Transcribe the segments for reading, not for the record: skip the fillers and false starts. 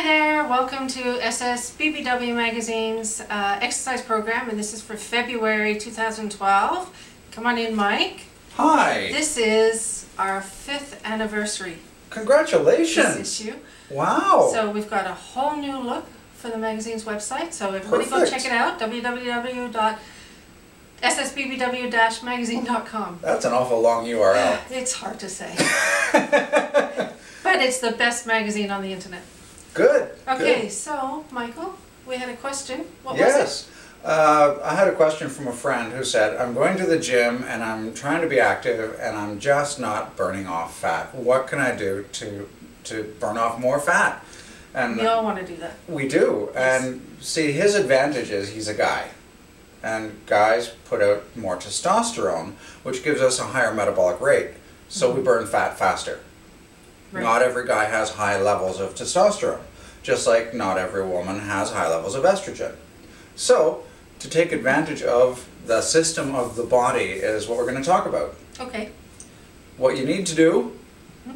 Hi there, welcome to SSBBW Magazine's exercise program, and this is for February 2012. Come on in, Mike. Hi. This is our 5th anniversary. Congratulations. This issue. Wow. So we've got a whole new look for the magazine's website, so everybody go check it out, www.ssbbw-magazine.com. That's an awful long URL. It's hard to say. But it's the best magazine on the internet. Good. Okay, good. so Michael, we had a question. What was Yes. I had a question from a friend who said, I'm going to the gym and I'm trying to be active and I'm just not burning off fat. What can I do to burn off more fat? And we all want to do that. We do. Yes. And see, his advantage is he's a guy. And guys put out more testosterone, which gives us a higher metabolic rate. So we burn fat faster. Right. Not every guy has high levels of testosterone, just like not every woman has high levels of estrogen. So, to take advantage of the system of the body is what we're going to talk about. Okay. What you need to do,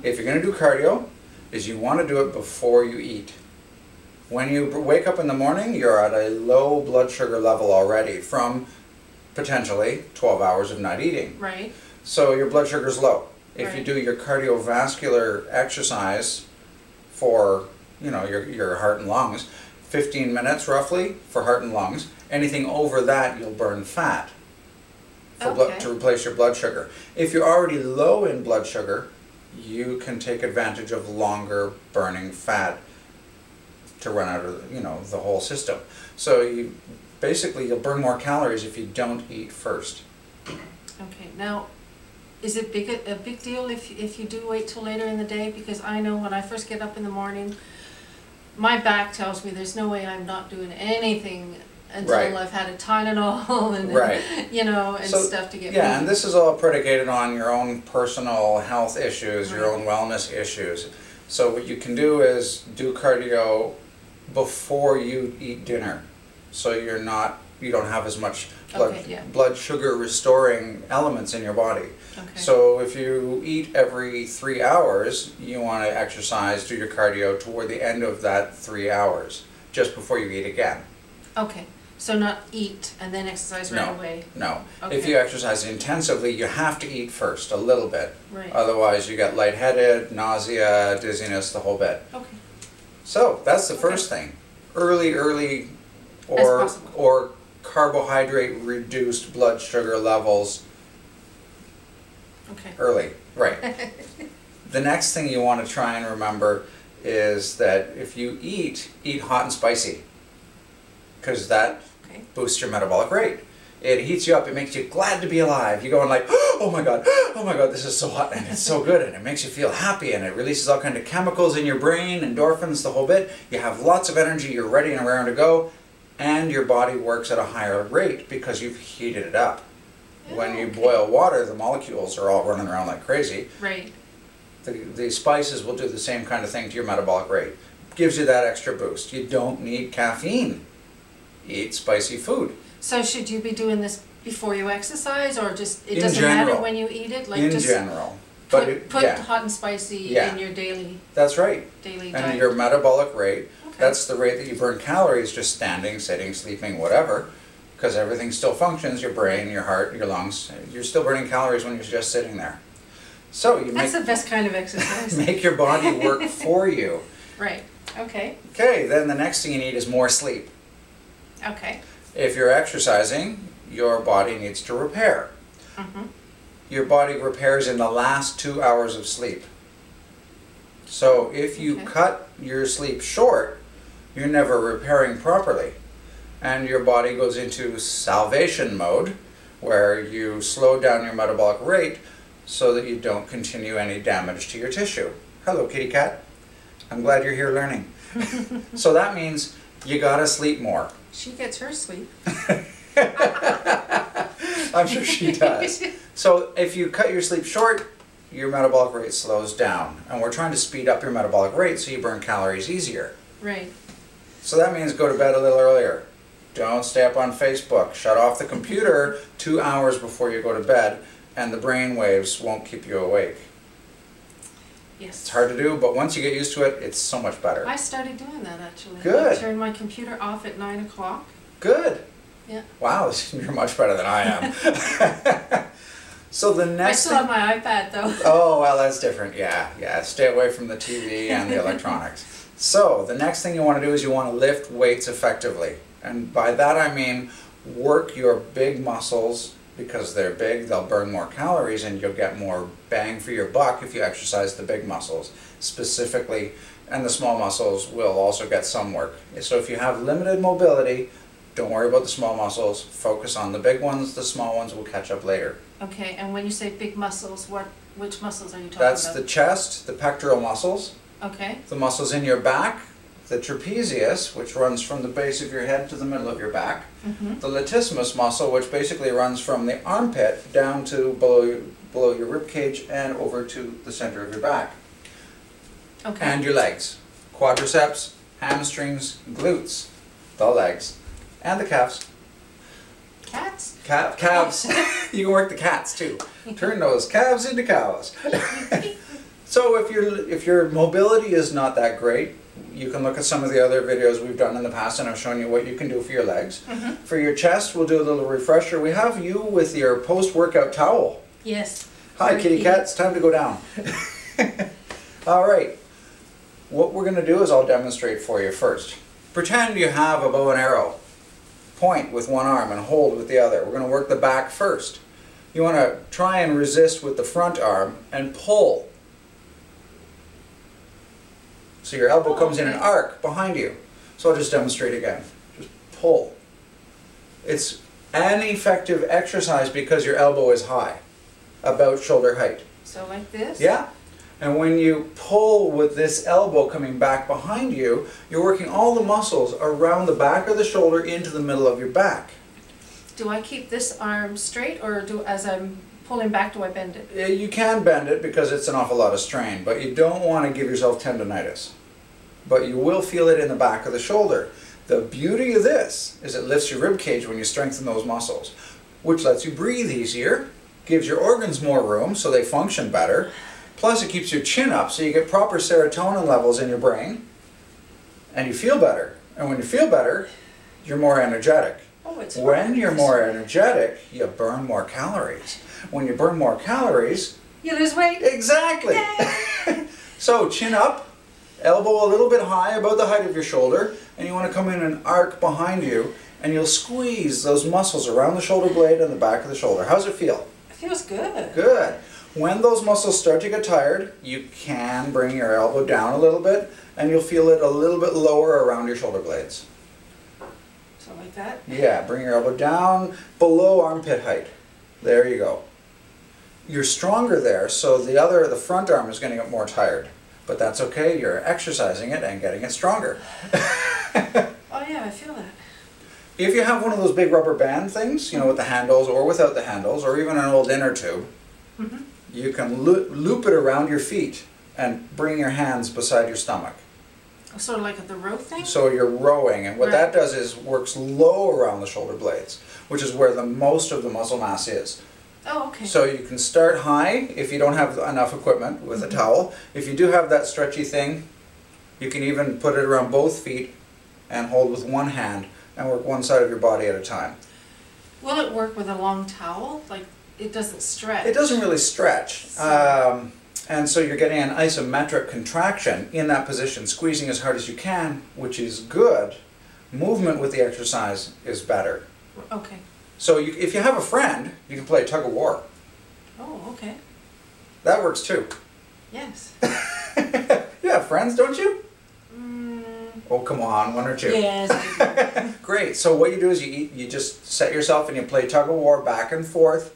if you're going to do cardio, is you want to do it before you eat. When you wake up in the morning, you're at a low blood sugar level already from potentially 12 hours of not eating. Right. So your blood sugar's low. If Right. you do your cardiovascular exercise for, your heart and lungs, 15 minutes roughly for heart and lungs, anything over that you'll burn fat to replace your blood sugar. If you're already low in blood sugar, you can take advantage of longer burning fat to run out of the whole system. So you'll burn more calories if you don't eat first. Okay. Now, is it a big deal if you do wait till later in the day? Because I know when I first get up in the morning, my back tells me there's no way I'm not doing anything until I've had a Tylenol and stuff to get moving. And this is all predicated on your own personal health issues, your own wellness issues. So what you can do is do cardio before you eat dinner, so you don't have as much blood sugar restoring elements in your body. Okay. So if you eat every 3 hours, you want to exercise, do your cardio toward the end of that 3 hours, just before you eat again. Okay. So not eat and then exercise right away? No. Okay. If you exercise intensively, you have to eat first, a little bit. Right. Otherwise you get lightheaded, nausea, dizziness, the whole bit. Okay. So that's the first thing. Early or carbohydrate reduced blood sugar levels. Okay. Early, right. The next thing you want to try and remember is that if you eat hot and spicy, because that boosts your metabolic rate. It heats you up, it makes you glad to be alive. You're going like, oh my god, this is so hot and it's so good, and it makes you feel happy, and it releases all kinds of chemicals in your brain, endorphins, the whole bit. You have lots of energy, you're ready and raring to go, and your body works at a higher rate because you've heated it up. When you boil water, the molecules are all running around like crazy. Right. The spices will do the same kind of thing to your metabolic rate. Gives you that extra boost. You don't need caffeine. Eat spicy food. So should you be doing this before you exercise, or just it In doesn't general. matter when you eat it? Like In just general. Put hot and spicy in your daily That's right. diet. And your metabolic rate, Okay. that's the rate that you burn calories just standing, sitting, sleeping, whatever. Because everything still functions, your brain, your heart, your lungs. You're still burning calories when you're just sitting there. So that's the best kind of exercise. make your body work for you. Right. Okay. Okay, then the next thing you need is more sleep. Okay. If you're exercising, your body needs to repair. Your body repairs in the last 2 hours of sleep. So if you cut your sleep short, you're never repairing properly. And your body goes into salvation mode, where you slow down your metabolic rate so that you don't continue any damage to your tissue. Hello, kitty cat. I'm glad you're here learning. So that means you gotta sleep more. She gets her sleep. I'm sure she does. So if you cut your sleep short, your metabolic rate slows down. And we're trying to speed up your metabolic rate so you burn calories easier. Right. So that means go to bed a little earlier. Don't stay up on Facebook. Shut off the computer 2 hours before you go to bed, and the brain waves won't keep you awake. Yes. It's hard to do, but once you get used to it, it's so much better. I started doing that actually. Good. I turned my computer off at 9 o'clock. Good. Yeah. Wow, you're much better than I am. So the next I still have my iPad though. Oh, well, that's different. Yeah. Stay away from the TV and the electronics. So the next thing you want to do is you want to lift weights effectively. And by that I mean work your big muscles. Because they're big, they'll burn more calories and you'll get more bang for your buck if you exercise the big muscles specifically, and the small muscles will also get some work. So if you have limited mobility, don't worry about the small muscles, focus on the big ones, the small ones will catch up later. Okay, and when you say big muscles, which muscles are you talking That's about? the chest, the pectoral muscles, Okay. the muscles in your back, the trapezius, which runs from the base of your head to the middle of your back, the latissimus muscle, which basically runs from the armpit down to below your rib cage and over to the center of your back. Okay. And your legs, quadriceps, hamstrings, glutes, the legs, and the calves. Cats? Calves. You can work the cats too. Turn those calves into cows. So if your mobility is not that great, you can look at some of the other videos we've done in the past, and I've shown you what you can do for your legs. For your chest, we'll do a little refresher. We have you with your post-workout towel. Yes. Hi, kitty cat. It's time to go down. All right. What we're going to do is I'll demonstrate for you first. Pretend you have a bow and arrow. Point with one arm and hold with the other. We're going to work the back first. You want to try and resist with the front arm and pull. So your elbow comes in an arc behind you. So I'll just demonstrate again. Just pull. It's an effective exercise because your elbow is high, about shoulder height. So like this? Yeah. And when you pull with this elbow coming back behind you, you're working all the muscles around the back of the shoulder into the middle of your back. Do I keep this arm straight, or as I'm pulling back, do I bend it? You can bend it because it's an awful lot of strain, but you don't want to give yourself tendonitis. But you will feel it in the back of the shoulder. The beauty of this is it lifts your rib cage when you strengthen those muscles, which lets you breathe easier, gives your organs more room so they function better, plus it keeps your chin up so you get proper serotonin levels in your brain, and you feel better. And when you feel better, you're more energetic. Oh, it's When you're more energetic, you burn more calories. When you burn more calories, you lose weight. Exactly. So chin up, elbow a little bit high, about the height of your shoulder, and you want to come in an arc behind you, and you'll squeeze those muscles around the shoulder blade and the back of the shoulder. How's it feel? It feels good. Good. When those muscles start to get tired, you can bring your elbow down a little bit, and you'll feel it a little bit lower around your shoulder blades. So like that? Yeah, bring your elbow down below armpit height. There you go. You're stronger there, so the front arm is going to get more tired. But that's okay, you're exercising it and getting it stronger. Oh yeah, I feel that. If you have one of those big rubber band things, you know, with the handles or without the handles, or even an old inner tube, you can loop it around your feet and bring your hands beside your stomach. Sort of like the row thing? So you're rowing, and what that does is works low around the shoulder blades, which is where the most of the muscle mass is. Oh, okay. So you can start high if you don't have enough equipment with a towel. If you do have that stretchy thing, you can even put it around both feet and hold with one hand and work one side of your body at a time. Will it work with a long towel? Like, it doesn't stretch? It doesn't really stretch. And so you're getting an isometric contraction in that position, squeezing as hard as you can, which is good. Movement with the exercise is better. Okay. So if you have a friend, you can play tug of war. Oh, okay. That works too. Yes. You have friends, don't you? Oh, come on, one or two. Yes, I do. Great. So what you do is you just set yourself and you play tug of war back and forth,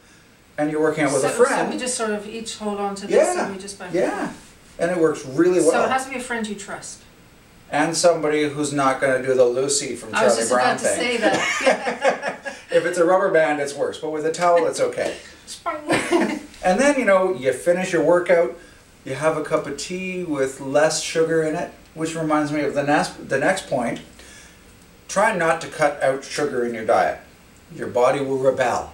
and you're working out with a friend. So we just sort of each hold on to this and we just back and forth. And it works really well. So it has to be a friend you trust. And somebody who's not going to do the Lucy from Charlie Brown thing. I was just about to say that. If it's a rubber band, it's worse. But with a towel, it's okay. And then, you finish your workout, you have a cup of tea with less sugar in it, which reminds me of the next point. Try not to cut out sugar in your diet. Your body will rebel.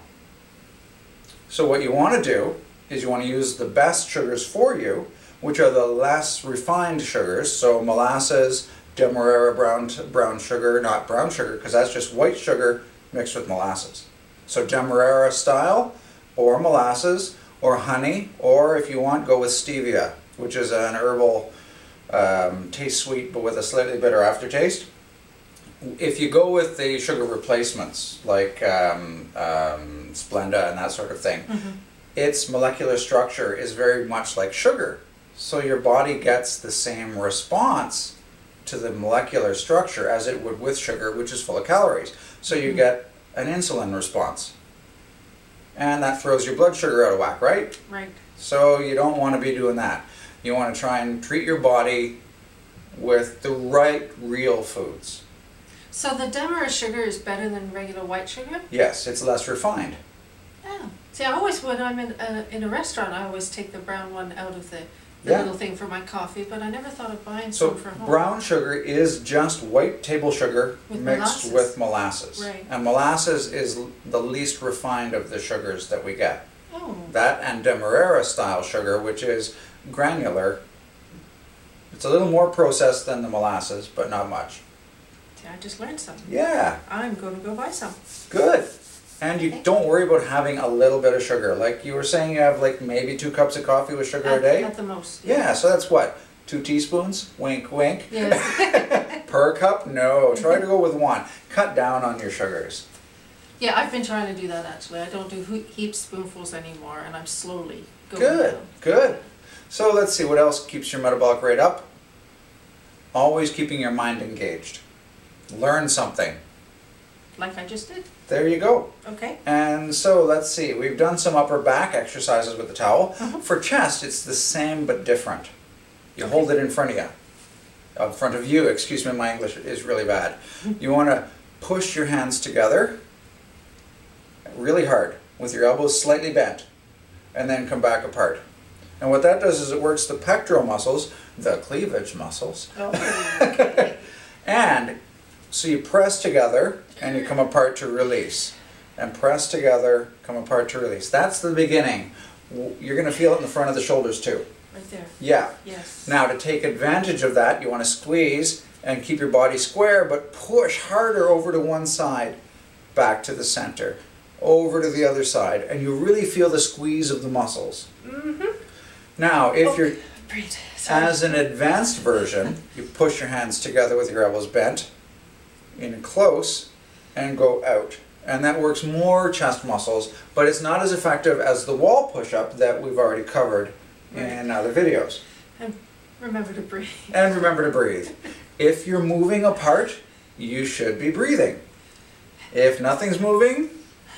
So what you want to do is you want to use the best sugars for you, which are the less refined sugars. So molasses, demerara brown sugar, not brown sugar, because that's just white sugar mixed with molasses. So demerara style, or molasses, or honey, or if you want, go with stevia, which is an herbal, tastes sweet but with a slightly bitter aftertaste. If you go with the sugar replacements, like Splenda and that sort of thing, its molecular structure is very much like sugar. So your body gets the same response to the molecular structure as it would with sugar, which is full of calories. So you get an insulin response. And that throws your blood sugar out of whack, right? Right. So you don't want to be doing that. You want to try and treat your body with the right, real foods. So the demerara sugar is better than regular white sugar? Yes, it's less refined. Oh. See, I always, when I'm in a restaurant, I always take the brown one out of the little thing for my coffee, but I never thought of buying some for home. So brown sugar is just white table sugar mixed with molasses. Right. And molasses is the least refined of the sugars that we get. Oh. That and demerara style sugar, which is granular. It's a little more processed than the molasses, but not much. See, I just learned something. Yeah. I'm going to go buy some. Good. And you don't worry about having a little bit of sugar. Like you were saying, you have like maybe 2 cups of coffee with sugar a day? At the most. Yeah, so that's what? 2 teaspoons? Wink, wink. Yes. Per cup? No. Try to go with 1. Cut down on your sugars. Yeah, I've been trying to do that actually. I don't do heaped spoonfuls anymore, and I'm slowly going Good, down. good. So let's see, what else keeps your metabolic rate up? Always keeping your mind engaged. Learn something. Like I just did. There you go. Okay. And so let's see, we've done some upper back exercises with the towel. For chest, it's the same but different. You hold it in front of you. In front of you, excuse me, my English is really bad. You want to push your hands together really hard with your elbows slightly bent and then come back apart. And what that does is it works the pectoral muscles, the cleavage muscles. Oh, okay. And so you press together and you come apart to release. And press together, come apart to release. That's the beginning. You're going to feel it in the front of the shoulders too. Right there. Yeah. Yes. Now to take advantage of that, you want to squeeze and keep your body square, but push harder over to one side, back to the center, over to the other side, and you really feel the squeeze of the muscles. Now, if you're, as an advanced version, you push your hands together with your elbows bent, in close, and go out. And that works more chest muscles, but it's not as effective as the wall push-up that we've already covered in other videos. And remember to breathe. And remember to breathe. If you're moving apart, you should be breathing. If nothing's moving,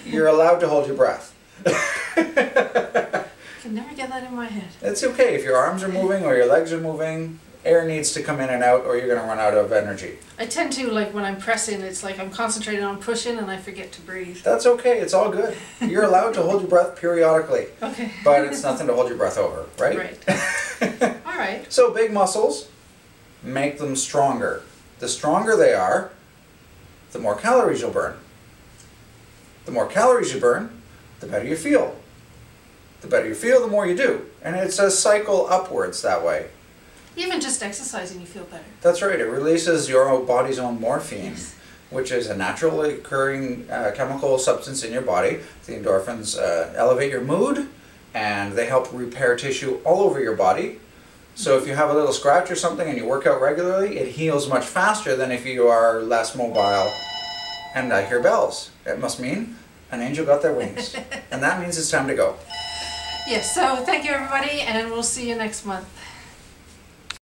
you're allowed to hold your breath. I can never get that in my head. It's okay. If your arms are moving or your legs are moving, air needs to come in and out or you're going to run out of energy. I tend to, like when I'm pressing, it's like I'm concentrating on pushing and I forget to breathe. That's okay. It's all good. You're allowed to hold your breath periodically. Okay. But it's nothing to hold your breath over, right? Right. All right. So big muscles, make them stronger. The stronger they are, the more calories you'll burn. The more calories you burn, the better you feel. The better you feel, the more you do. And it's a cycle upwards that way. Even just exercising, you feel better. That's right. It releases your body's own morphine, which is a naturally occurring chemical substance in your body. The endorphins elevate your mood, and they help repair tissue all over your body. So if you have a little scratch or something and you work out regularly, it heals much faster than if you are less mobile. And I hear bells. It must mean an angel got their wings. And that means it's time to go. Yes, so thank you everybody, and we'll see you next month.